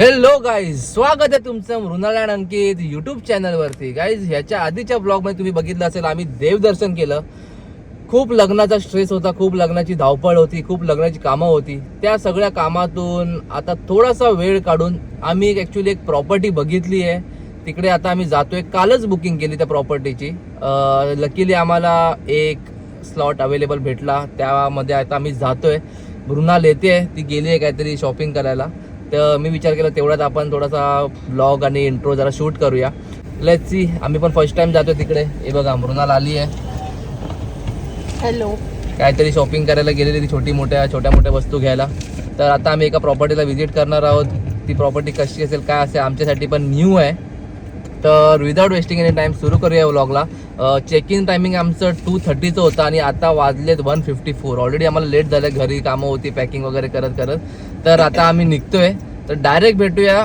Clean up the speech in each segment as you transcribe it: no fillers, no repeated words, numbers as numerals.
Hello guys, स्वागत आहे तुमचं मृणाल आणि अंकित यूट्यूब चॅनलवरती. गाईज, ह्याच्या आधीच्या ब्लॉगमध्ये तुम्ही बघितलं असेल, आम्ही देवदर्शन केलं. खूप लग्नाचा स्ट्रेस होता, खूप लग्नाची धावपळ होती, खूप लग्नाची कामं होती. त्या सगळ्या कामातून आता थोडासा वेळ काढून आम्ही ॲक्च्युली एक प्रॉपर्टी बघितली आहे. तिकडे आता आम्ही जातोय. कालच बुकिंग केली त्या प्रॉपर्टीची. लकीली आम्हाला एक स्लॉट अवेलेबल भेटला. त्यामध्ये आता आम्ही जातोय. मृणाल येते, ती गेली आहे काहीतरी शॉपिंग करायला. तर मी विचार केला तेवढ्यात आपण थोडासा ब्लॉग आणि इंट्रो जरा शूट करूया. Let's see. आम्ही पण फर्स्ट टाइम जातो तिकडे. हे बघा, मृणाल आली आहे. हॅलो. काहीतरी शॉपिंग करायला गेलेली ती छोट्या मोठ्या वस्तू घ्यायला. तर आता आम्ही एका प्रॉपर्टीला व्हिजिट करणार आहोत. ती प्रॉपर्टी कशी असेल, काय असेल, आमच्यासाठी पण न्यू आहे. तर विदाउट वेस्टिंग एनी टाइम सुरू करूया व्लॉगला. चेक इन टायमिंग आमचं 2:30चं होतं आणि आता वाजलेत 1:54. ऑलरेडी आम्हाला लेट झालं, घरी कामं होती पॅकिंग वगैरे करत करत. तर आता आम्ही निघतोय. तर डायरेक्ट भेटूया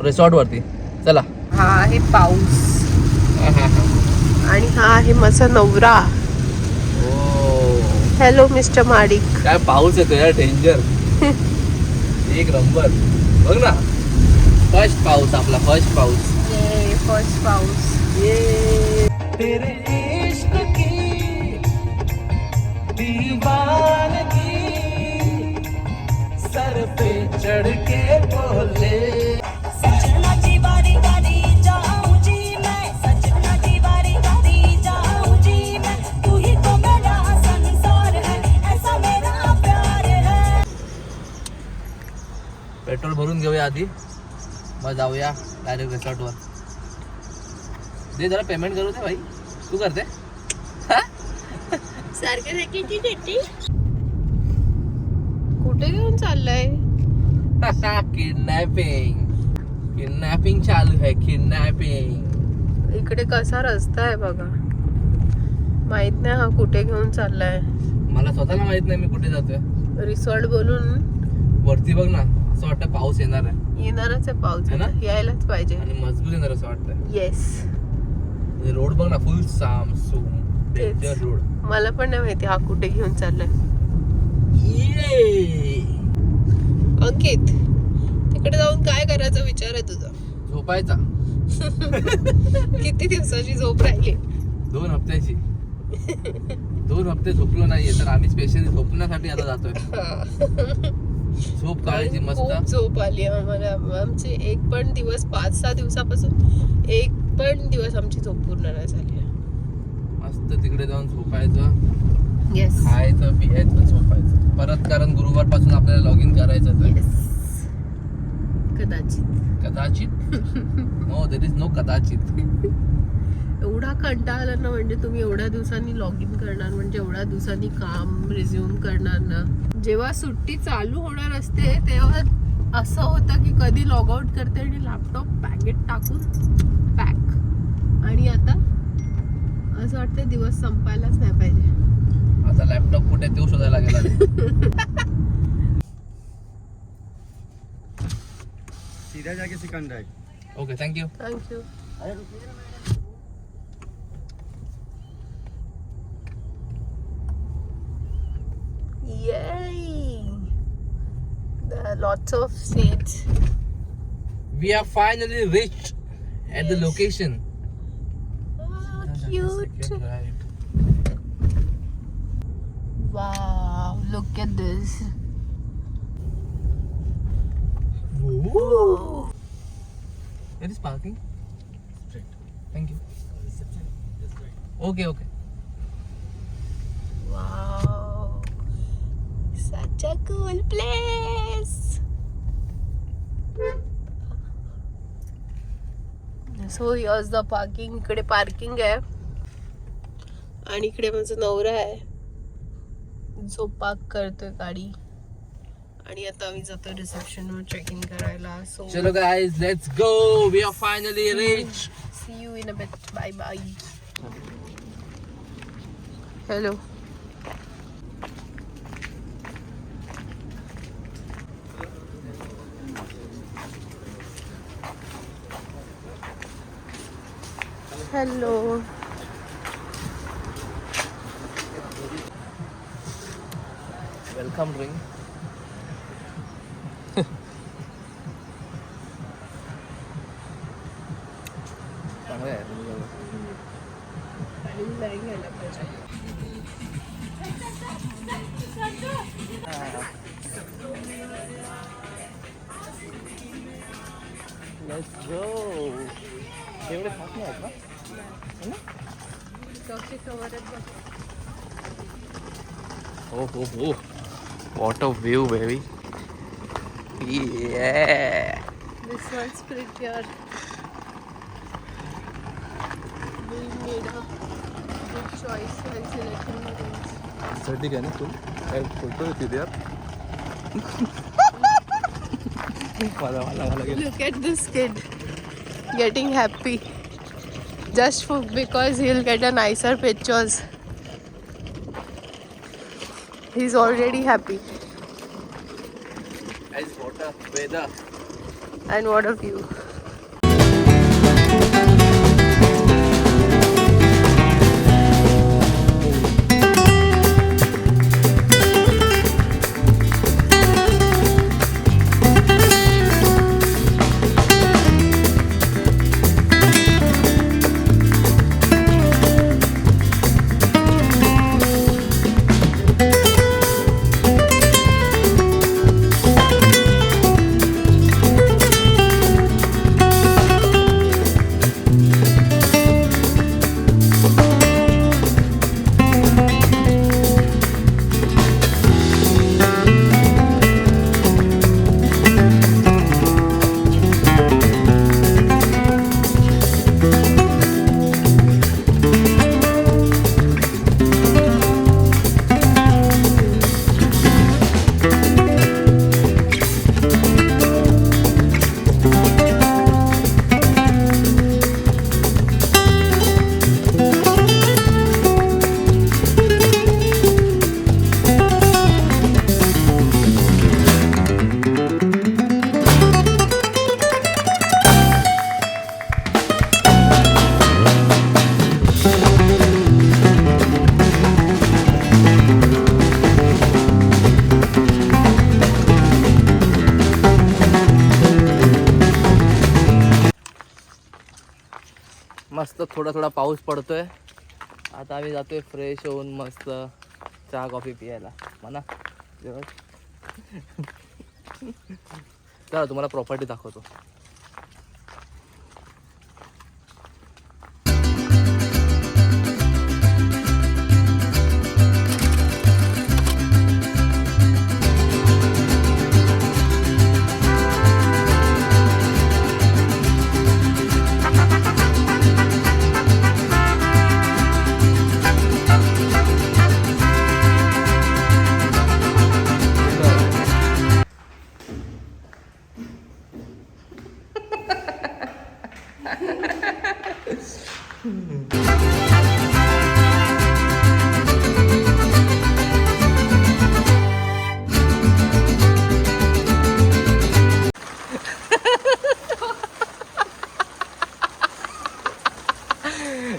रिसॉर्टवरती. चला. हा आहे पाऊस आणि हा आहे माझा नवरा. Hello mister Madik. काय पाऊस येतो यार, डेंजर. एक नंबर. बघ ना, फर्स्ट पाऊस, आपला फर्स्ट पाऊस. फर्स्ट पाऊस. तेरे इश्क की दीवानगी सर पे चढ़ के बोले. सजना की बारी बारी जाऊं जी मैं, सजना की बारी बारी जाऊं जी मैं, तू ही तो मेरा संसार है, ऐसा मेरा प्यार है. पेट्रोल भरून घेऊया आधी, मग जाऊया डायरेक्ट रिसॉर्टवर. दे जरा, पेमेंट करू दे भाई. तू करते कुठे घेऊन चाललंय? किडनॅपिंग चालू आहे. किडनॅपिंग. इकडे कसा रस्ता आहे बघा. माहित नाही हा कुठे घेऊन चाललाय. मला स्वतःला माहित नाही मी कुठे जातोय. रिसॉर्ट बोलून वरती बघ ना, असं वाटतं पाऊस येणार आहे. येणारच आहे पाऊस. है ना? यायलाच पाहिजे. आणि मजबूत येणार असं वाटतंय. येस. रोड बघ ना, फुल सामसूम डेंजर रोड. मला पण नाही माहिती हा कुठे घेऊन चाललाय. अंकित, तिकडे जाऊन काय करायचा विचार आहे तुझा? झोपायचा. किती दिवसाची झोप राहिली? 2 हफ्त्याची. 2 हफ्ते झोपलो नाहीये, तर आम्ही स्पेशली झोपण्यासाठी आता जातोय. झोप काढायची मस्त. खूप झोप आली आम्हाला. आमचे एक पण दिवस 5-6 दिवसापासून एक पण दिवस आमची झोप पूर्ण नाही झाली. मस्त तिकडे जाऊन झोपायचं, येस. खायचं, पियायचं, झोपायचं परत. कारण गुरुवार पासून आपल्याला लॉग इन करायचं. कदाचित नो, देर इज नो कदाचित. एवढा कंटाळा आला ना, म्हणजे तुम्ही एवढ्या दिवसांनी लॉग इन करणार, म्हणजे एवढ्या दिवसांनी काम रिझ्यूम करणार ना. जेव्हा सुट्टी चालू होणार असते तेव्हा असं होतं की कधी लॉग आउट करते आणि लॅपटॉप बॅगेत टाकून पॅक. आणि आता असं वाटतं दिवस संपायलाच नाही पाहिजे. आता लॅपटॉप कुठे ते शोधायला गेला. सीधा जाके Sikandar. Okay, thank you. Thank you. Yay! There are lots of seats. We have finally reached at the location. Oh, cute. Right. Wow, look at this. Whoa. Where is parking? Straight. Thank you. Reception. Just right. Okay, okay. Wow. Such a cool place. So here's the parking. इकडे parking आहे आणि इकडे माझा नवरा आहे जो park करतोय गाडी. आणि आता आम्ही जातो रिसेप्शनवर चेक इन करायला. सो चलो guys, let's go. We are finally reached. see you in a bit. Bye bye. Hello. Hello. Welcome drink. नाही आहेत ना? कसे कवर आहेत बघ. हो हो हो, what a view baby. This one's prettier. Being made a good choice while selecting the rings. ठीक आहे ना तू काय फोटो येते यार. मला Look at this kid getting happy just because he'll get a nicer pictures. He's already happy. Guys, what a weather. And what a view. मस्त थोडा थोडा पाऊस पडतोय. आता आम्ही जातोय फ्रेश होऊन मस्त चहा कॉफी पियायला म्हणा. चला तुम्हाला प्रॉपर्टी दाखवतो.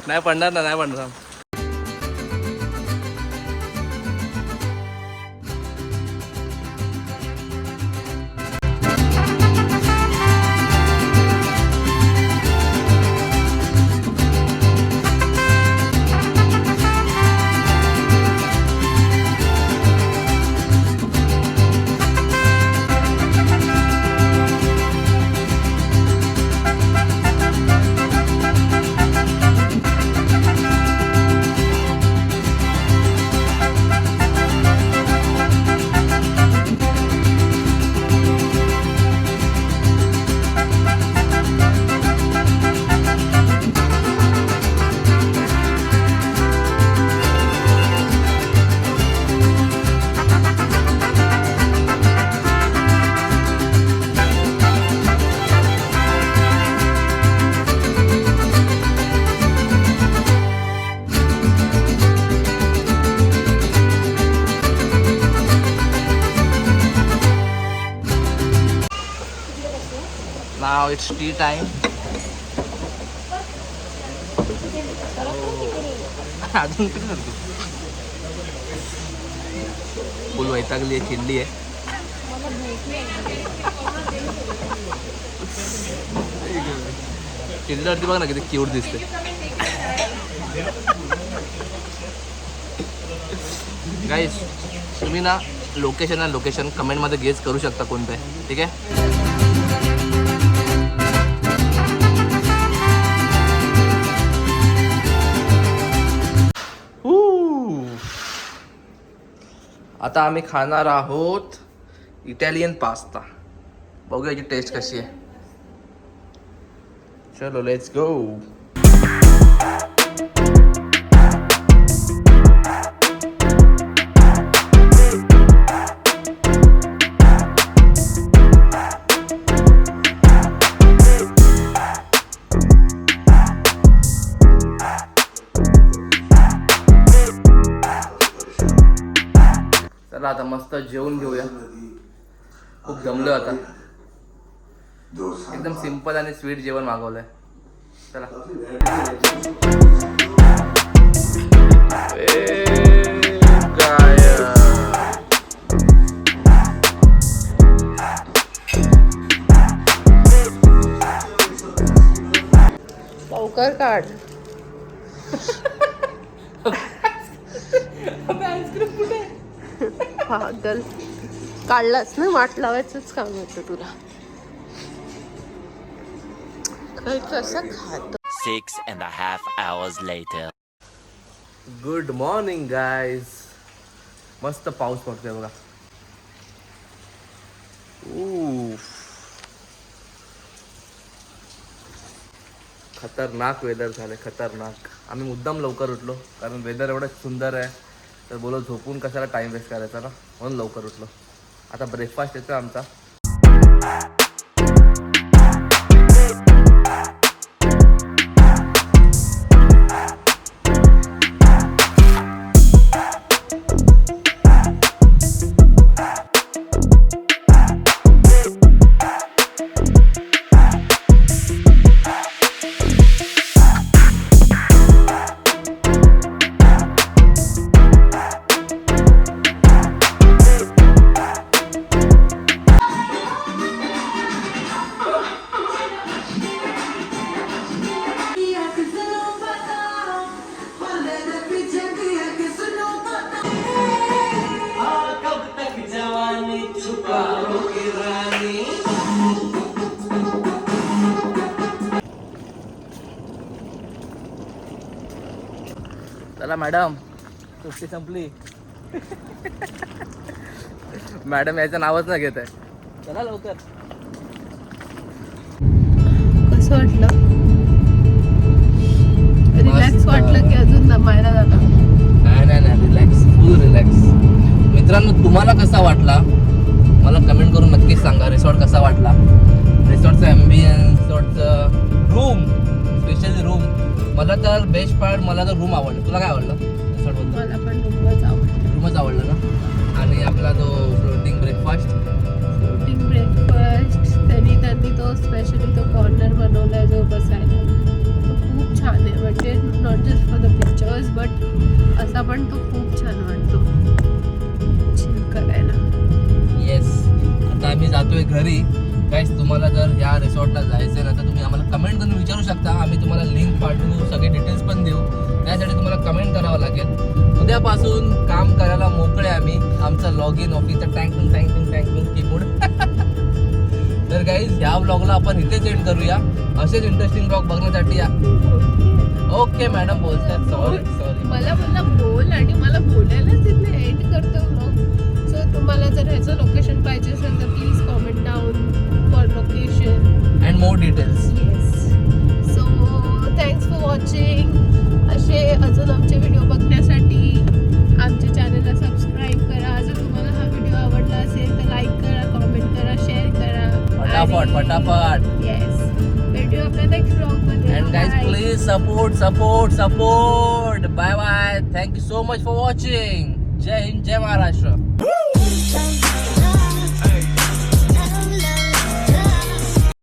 नाही पडणार ना, नाही पडणार. Now it's tea time. अजून किती करतो? फुल वैतागली आहे, चिडली आहे. चिडल्यावरती बघ ना किती क्यूट दिसते. गाईस तुम्ही ना लोकेशन कमेंटमध्ये गेस करू शकता कोणतं आहे, ठीक आहे. आता आम्ही खाणार आहोत इटालियन पास्ता. बघूया याची टेस्ट कशी आहे. चलो लेट्स गो. चला आता मस्त जेवून घेऊया. खूप जमलो आता. एकदम सिंपल आणि स्वीट जेवण मागवलंय. चला. लवकर काढ. पागल. काढलाच ना, वाट लावायचंच काम होतं तुला. कसं खात. 6.5 hours later. Good morning guys. मस्त पाऊस पडतोय बघा. खतरनाक वेदर झालंय, खतरनाक. आम्ही मुद्दाम लवकर उठलो कारण वेदर एवढं सुंदर आहे. तर बोलो झोपून कशाला टाइम वेस्ट करायचा ना, म्हणून लवकर उठलो. आता ब्रेकफास्ट येतो आमचा. चला मॅडम, सुट्टी संपली. मॅडम याचं नावच नाही घेत आहे. चला लवकर. कसं वाटलं? रिलॅक्स वाटलं की अजून दमायला जाता? नाही रिलॅक्स, फुल रिलॅक्स. मित्रांनो, तुम्हाला कसा वाटला मला कमेंट करून नक्कीच सांगा. रिसॉर्ट कसा वाटला, रिसॉर्टचं ॲम्बियन्स, रिसॉर्टचं रूम, स्पेशली रूम. मला तर बेस्ट पार्ट, मला तर रूम आवडलं. तुला काय आवडलं रिसॉर्टबद्दल? मला पण रूमच आवडलं. रूमच आवडलं ना. आणि आपला तो फ्लोटिंग ब्रेकफास्ट. त्यांनी तो स्पेशली तो कॉर्नर बनवलाय जो बसायला, तो खूप छान आहे. म्हणजे not just for the pictures but असा पण तो खूप छान वाटतो चिल करायला. येस. आता आम्ही जातोय घरी. गाईस, तुम्हाला जर या रिसॉर्टला जायचं ना तर तुम्ही आम्हाला कमेंट करून विचारू शकता. आम्ही तुम्हाला लिंक पाठवू, सगळे डिटेल्स पण देऊ. त्यासाठी तुम्हाला कमेंट करावं लागेल. उद्यापासून काम करायला मोकळे आम्ही. आमचं लॉग इन ऑफिसचं टँकिंग कीबोर्ड. तर गाईज, ह्या ब्लॉगला आपण इथेच एंड करूया. असेच इंटरेस्टिंग ब्लॉग बघण्यासाठी या. ओके मॅडम बोलतात. सॉरी मला बोलला बोल आणि मला बोलायलाच तिथे एंड करतो ब्लॉग. सो तुम्हाला जर ह्याचं लोकेशन पाहिजे असेल तर please comment down for location and more details. Yes. So thanks for watching. असे अजून आमचे व्हिडिओ बघण्यासाठी आमच्या चॅनलला सबस्क्राईब करा. जर तुम्हाला हा व्हिडिओ आवडला असेल तर लाईक करा, कॉमेंट करा, शेअर करा. फटाफट. येस. भेटूया आपल्या नेक्स्ट ब्लॉगमध्ये. And guys, please support. Bye bye. Thank you so much for watching. Jai Hind, Jai Maharashtra.